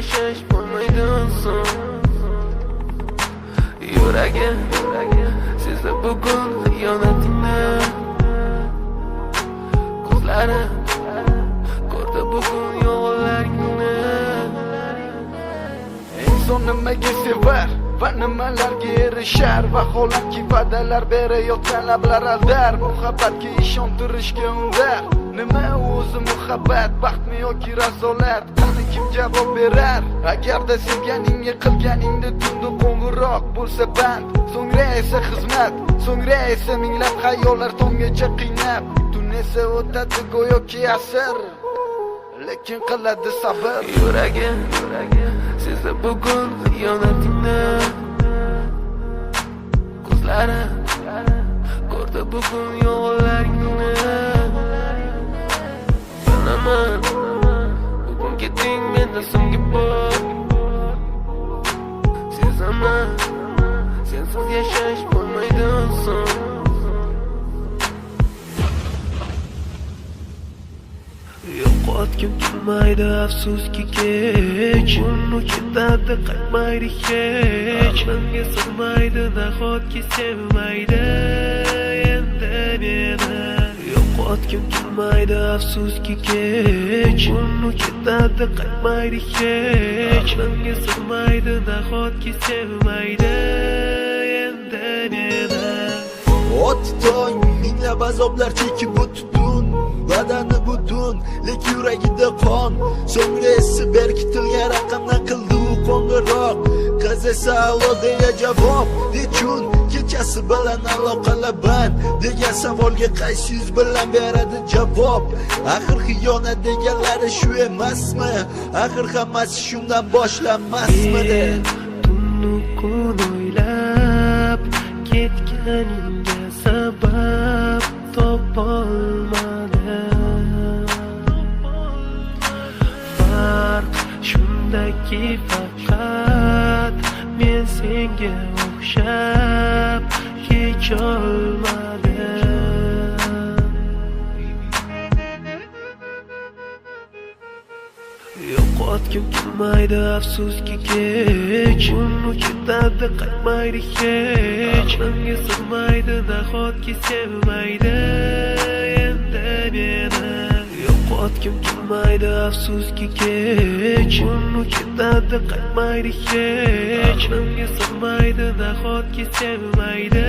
yashash bo'lmaydi inson. Yuragim sezdi bugun xiyonatingni, ko'zlarim ko'rdi bugun yolg'onlaringni. Inson nimaga sevar va nimalarga erishar, vaholanki va'dalar berayotgan lablar aldar, muhabbatga ishontirishga undar. Nima o'zi muhabbat, baxtmi yoki razolat? Qani kim javob berar? Agarda sevganingga qilganingda tunda qo'ng'iroq bo'lsa band, so'ngra esa xizmat, so'ngra esa minglab xayollar tomgacha qiynab, tun esa o'tadi go'yoki asr, lekin qiladi sabr. Yuragim sezdi bugun xiyonatingni, ko'zlarim ko'rdi bugun yolg'onlaringni. Bilaman bugun ketding mendan so'nggi bor, sezaman sensiz yashash bo'lmaydi inson. Yo'qotgim kelmaydi afsuski kech, uni ketadi qaytmaydi hech. Menga sig'maydi nahotki sevmaydi endi meni. Yo'qotgim kelmaydi afsuski kech, uni ketadi qaytmaydi hech. Menga sig'maydi nahotki sevmaydi endi meni. O'tdi tong minglab azoblar chekib o'tdun, badani butun lekin yuragida qon. So'ngra esi berkitilgan raqamdan qildi u qo'ng'iroq. Qiz esa allo deya javob, nechun kechasi bilan aloqalar band degan savolga qaysi yuz bilan beradi javob? Axir xiyonat deganlari shu emasmi? Axir hammasi shundan boshlanmasmidi? Tunni kun o'ylab ketganingga sabab topolmadim. Farq shundaki faqat men senga o'xshab kecholmadim. Yo'qotgim kelmaydi afsuski kech, uni ketadi qaytmaydi hech. Menga sig'maydi nahotki sevmaydi endi meni. Yo'qotgim kelmaydi afsuski kech, uni ketadi qaytmaydi hech. Menga sig'maydi nahotki sevmaydi